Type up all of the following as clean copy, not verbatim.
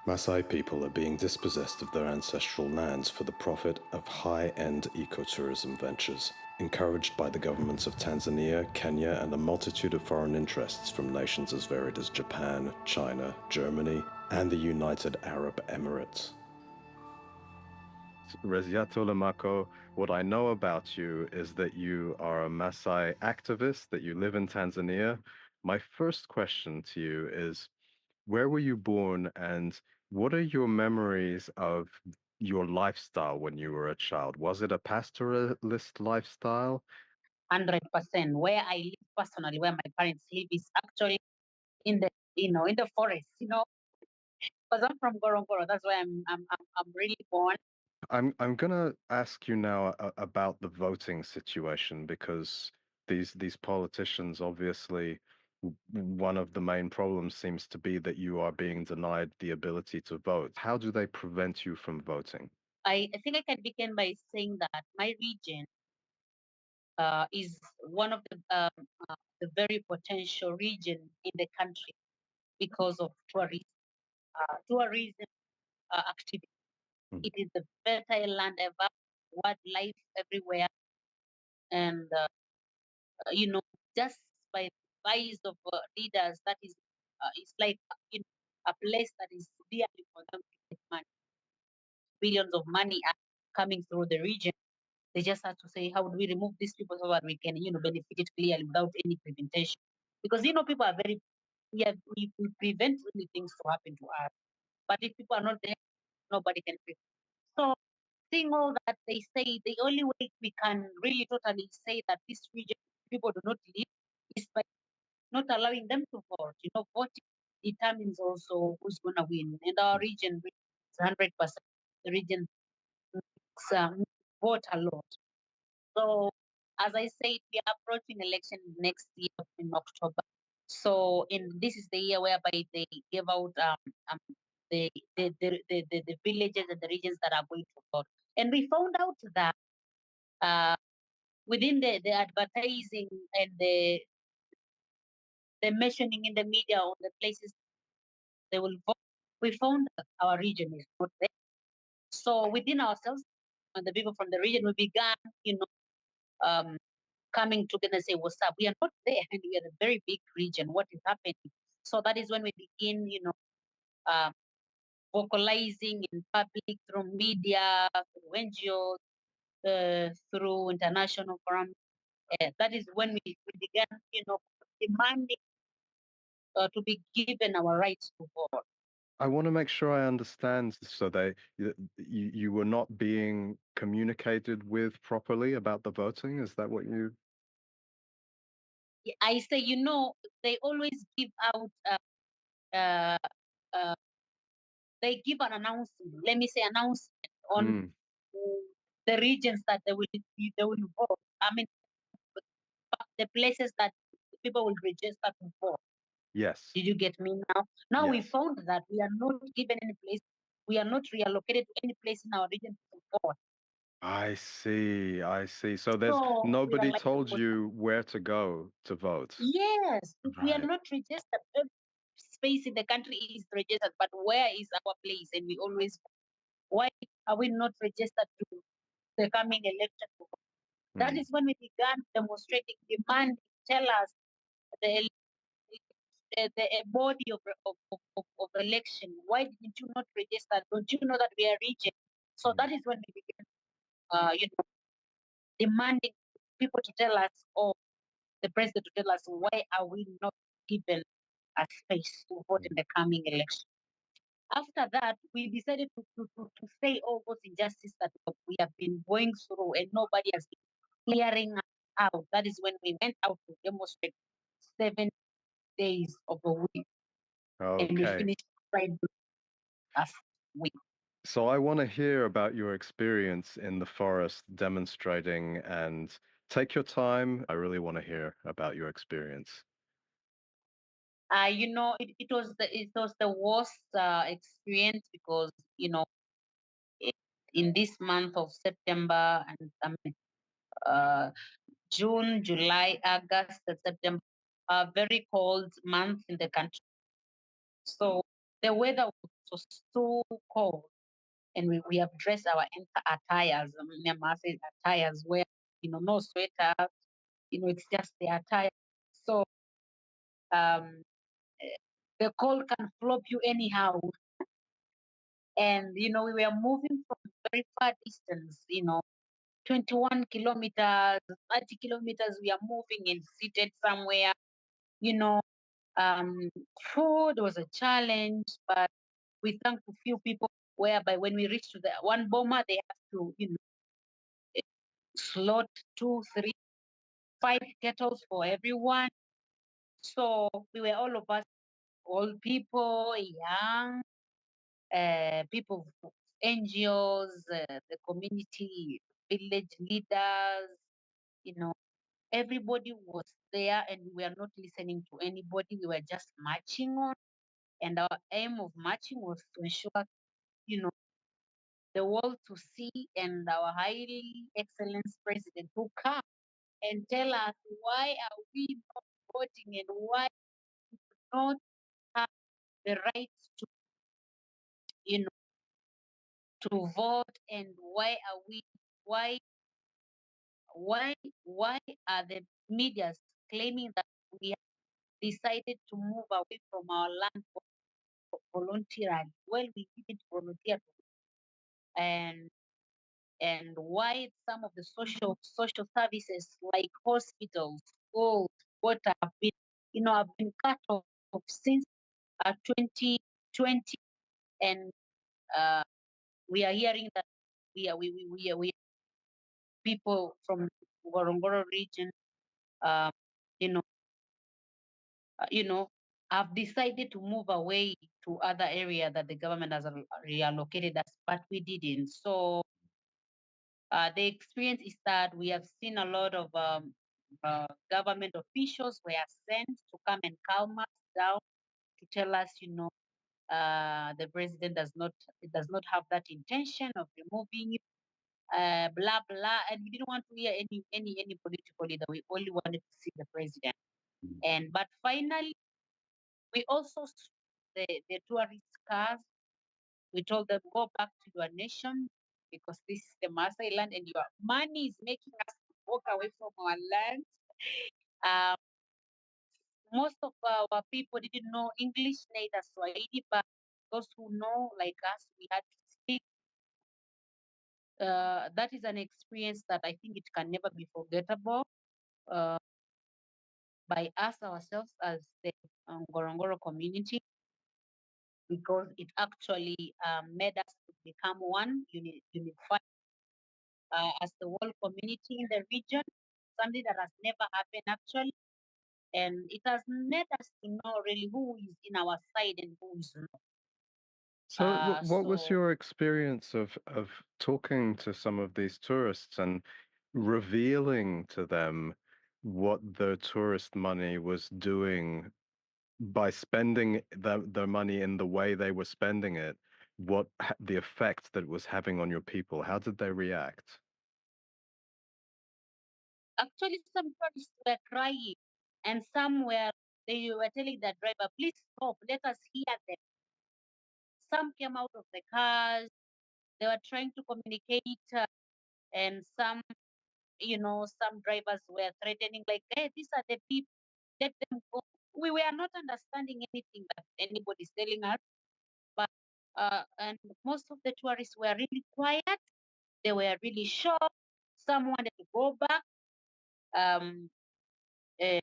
Maasai people are being dispossessed of their ancestral lands for the profit of high-end ecotourism ventures, encouraged by the governments of Tanzania, Kenya, and a multitude of foreign interests from nations as varied as Japan, China, Germany, and the United Arab Emirates. Resiato Lembaka, what I know about you is that you are a Maasai activist, that you live in Tanzania. My first question to you is, where were you born and what are your memories of your lifestyle when you were a child? Was it a pastoralist lifestyle? 100%. Where I live personally, where my parents live, is actually in the in the forest. Because I'm from Gorongoro. That's why I'm really born. I'm gonna ask you now about the voting situation because these politicians obviously one of the main problems seems to be that you are being denied the ability to vote. How do they prevent you from voting? I think I can begin by saying that my region is one of the very potential region in the country because of tourism activity. Mm. It is the fertile land ever, wildlife everywhere, and just by the size of leaders, that is, it's like a place that is dearly for them to get money. Billions of money are coming through the region. They just have to say, how do we remove these people so that we can, benefit it clearly without any preventation? Because people are very, we prevent many things to happen to us. But if people are not there, nobody can prevent. So seeing all that, they say the only way we can really totally say that this region people do not live is by not allowing them to vote. Voting determines also who's going to win. And our region is 100%. The region vote a lot. So, as I said, we are approaching election next year in October. So, this is the year whereby they give out the villages and the regions that are going to vote. And we found out that uh, within the advertising and the mentioning in the media on the places they will vote, we found that our region is not there. So within ourselves, and the people from the region, we began, um, coming together and say, what's up? We are not there, and we are a very big region. What is happening? So that is when we begin, uh, vocalizing in public through media, through NGOs, through international forums. That is when we began, demanding to be given our rights to vote. I want to make sure I understand. So you were not being communicated with properly about the voting. Is that what you? I say, they always give out, uh, uh, they give an announcement. Let me say announcement on Mm, the regions that they will vote. I mean, the places that people will register to vote. yes, Did you get me now? Now we yes. found that we are not given any place. We are not reallocated to any place in our region to vote. I see. I see. So there's So we are nobody like, told you where to go to vote. yes, we are Right. not registered. Every space in the country is registered, but where is our place? And we always, why are we not registered to the coming election? That Mm. is when we began demonstrating, demanding, tell us the the body of election. Why didn't you not register? Don't you know that we are region? So Mm. that is when we began, demanding people to tell us, or the president to tell us, why are we not given a space to vote in the coming election? After that, we decided to say all those injustices that we have been going through and nobody has been clearing out. That is when we went out to demonstrate 7 days of the week and we Okay. finished Friday last week. So I want to hear about your experience in the forest demonstrating and take your time. I really want to hear about your experience. It was the worst experience because i- in this month of September and uh, June, July, August, and September are very cold months in the country. So the weather was so cold, and we have dressed our attires, Maasai attires, where no sweater, it's just the attire. So um, eh, the cold can flop you anyhow, and we were moving from very far distance, 21 kilometers, 30 kilometers. We are moving and seated somewhere, you know. Um, Food was a challenge, but we thank a few people whereby when we reached to the one bomber, they have to, eh, slot two, three, five kettles for everyone. So we were all of us, old people, young, people, NGOs, the community, village leaders, you know, everybody was there, and we were not listening to anybody. We were just marching on. And our aim of marching was to ensure, you know, the world to see, and our highly excellent president to come and tell us why are we not voting, and why not have the right to, you know, to vote, and why why why are the medias claiming that we have decided to move away from our land voluntarily? Well, we didn't volunteer, and why some of the social services like hospitals, schools, water have been cut off since 2020, and uh, we are hearing that we are people from Ngorongoro region, uh, you know, you know, have decided to move away to other area that the government has reallocated us, but we didn't. So the experience is that we have seen a lot of government officials were sent to come and calm us down, to tell us, the president does not have that intention of removing you, blah blah, and we didn't want to hear any political leader. We only wanted to see the president. And but finally, we also the tourist cars. We told them, go back to your nation, because this is the Maasai land, and your money is making us walk away from our land. Um, Most of our people didn't know English, neither Swahili, but those who know, like us, we had to speak. That is an experience that I think it can never be forgettable, uh, by us ourselves as the Ngorongoro community, because it actually made us to become one, unified as the whole community in the region, something that has never happened actually. And it has made us to know really who is in our side and who is not. So, what was So your experience of talking to some of these tourists and revealing to them what the tourist money was doing by spending their money in the way they were spending it? The effect that it was having on your people? How did they react? actually, some tourists were crying, and some were they were telling the driver, "Please stop, let us hear them." Some came out of the cars. They were trying to communicate, and some drivers were threatening, like, "Hey, these are the people. Let them go." We were not understanding anything that anybody's telling us, but and most of the tourists were really quiet. They were really shocked. Some wanted to go back, um, uh,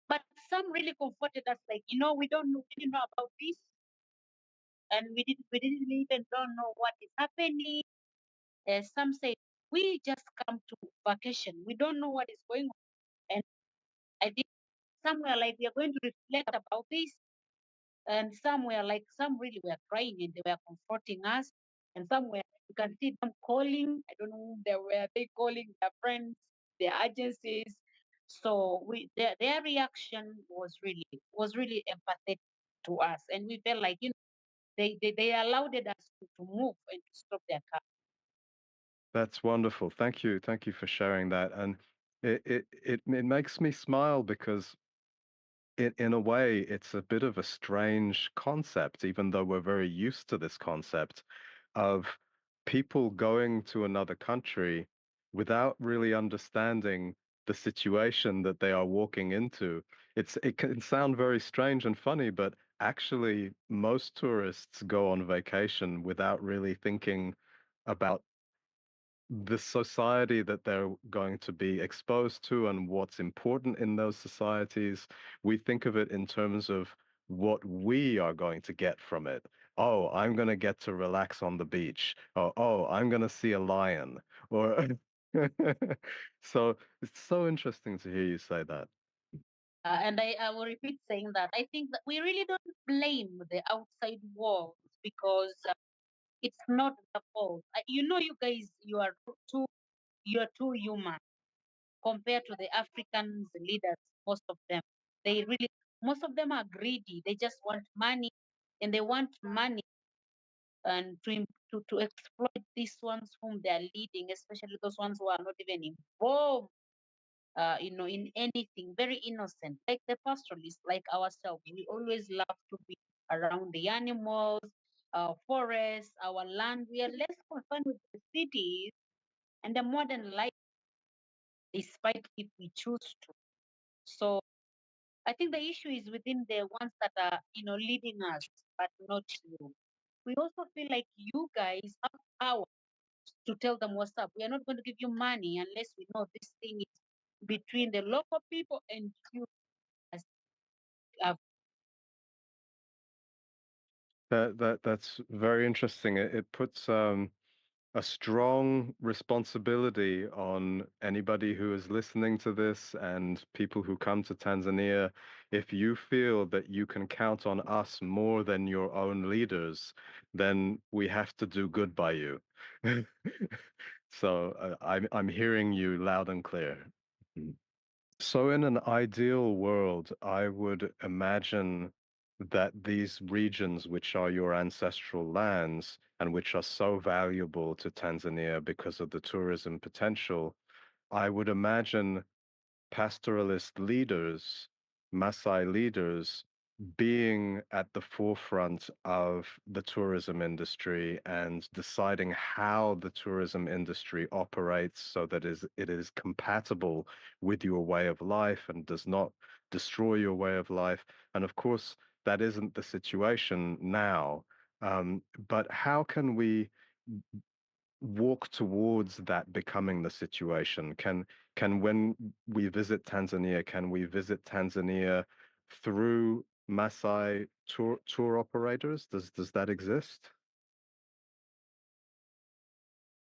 but some really comforted us, like, we didn't know about this, and we didn't even don't know what is happening. Some say we just come to vacation. We don't know what is going on, and I did. Some were like, we are going to reflect about this. And some were like, some really were crying, and they were comforting us. And some were, you can see them calling. I don't know whom they calling, their friends, their agencies. So their reaction was really empathetic to us. And we felt like, they allowed us to move and to stop their car. That's wonderful. Thank you for sharing that. And it makes me smile because in a way, it's a bit of a strange concept, even though we're very used to this concept of people going to another country without really understanding the situation that they are walking into. It can sound very strange and funny, but actually, most tourists go on vacation without really thinking about the society that they're going to be exposed to and what's important in those societies. We think of it in terms of what we are going to get from it. Oh, I'm going to get to relax on the beach. Or, oh, I'm going to see a lion. Or so it's so interesting to hear you say that. And I will repeat saying that I think that we really don't blame the outside world because it's not the fault. You know, you guys, too, you are too human compared to the Africans leaders. Most of them, they really, most of them are greedy. They just want money, and they want money and to exploit these ones whom they are leading, especially those ones who are not even involved in anything, very innocent, like the pastoralists, like ourselves. We always love to be around the animals, our forests, our land. We are less concerned with the cities and the modern life, despite if we choose to. So I think the issue is within the ones that are, leading us, but not you. We also feel like you guys have power to tell them what's up. We are not going to give you money unless we know this thing is between the local people and you as uh, That's very interesting. It puts a strong responsibility on anybody who is listening to this and people who come to Tanzania. If you feel that you can count on us more than your own leaders, then we have to do good by you. So I'm hearing you loud and clear. So, in an ideal world, I would imagine that these regions, which are your ancestral lands and which are so valuable to Tanzania because of the tourism potential, I would imagine pastoralist leaders, Maasai leaders, being at the forefront of the tourism industry and deciding how the tourism industry operates so that it is compatible with your way of life and does not destroy your way of life. And of course, that isn't the situation now. But how can we walk towards that becoming the situation? Can when we visit Tanzania, can we visit Tanzania through Maasai tour operators? Does that exist?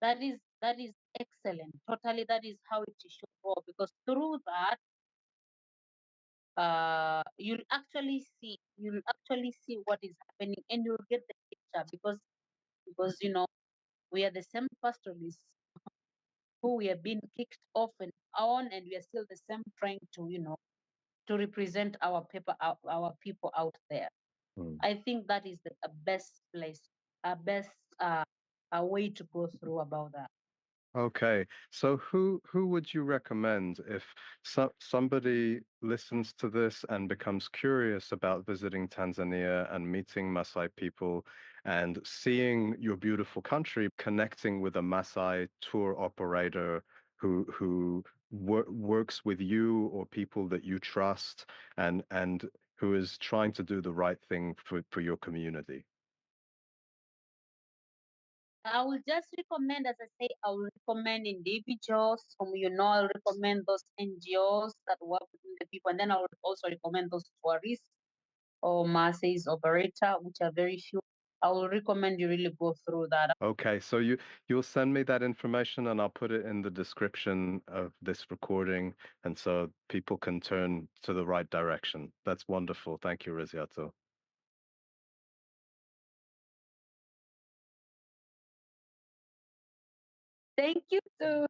that is excellent. Totally, that is how it should go because through that, you'll actually see what is happening and you'll get the picture because we are the same pastoralists who we have been kicked off and on, and we are still the same trying to represent our people out there. Hmm. I think that is the best place, a best a way to go through about that. Okay, so who would you recommend if somebody listens to this and becomes curious about visiting Tanzania and meeting Maasai people and seeing your beautiful country, connecting with a Maasai tour operator who works with you or people that you trust and who is trying to do the right thing for your community? I will just recommend, as I say, I will recommend individuals whom I'll recommend those NGOs that work with the people, and then I will also recommend those tourists or Maasai's operator, which are very few. I will recommend you really go through that. Okay, so you'll send me that information and I'll put it in the description of this recording and so people can turn to the right direction. That's wonderful. Thank you, Resiato. Thank you too.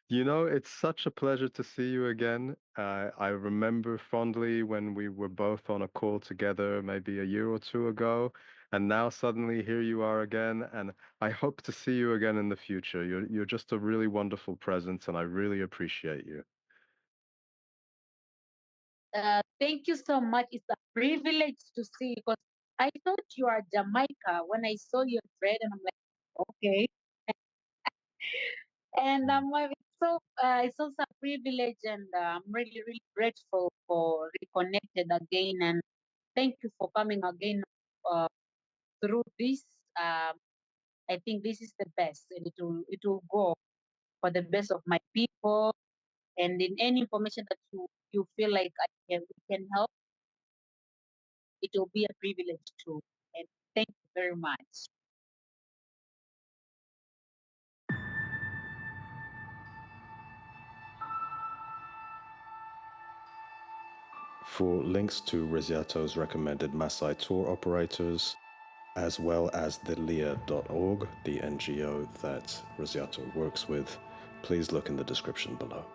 You know, it's such a pleasure to see you again. I remember fondly when we were both on a call together maybe a year or two ago, and now suddenly here you are again, and I hope to see you again in the future. You're just a really wonderful presence, and I really appreciate you. Thank you so much. It's a privilege to see because I thought you are Jamaica when I saw your thread, and I'm like, okay. And it's also a privilege, and I'm really, really grateful for reconnected again. And thank you for coming again uh, through this. Um, I think this is the best, and it will go for the best of my people. And in any information that you feel like we can help, it will be a privilege too. And thank you very much. For links to Resiato's recommended Maasai tour operators, as well as the LIA.org, the NGO that Resiato works with, please look in the description below.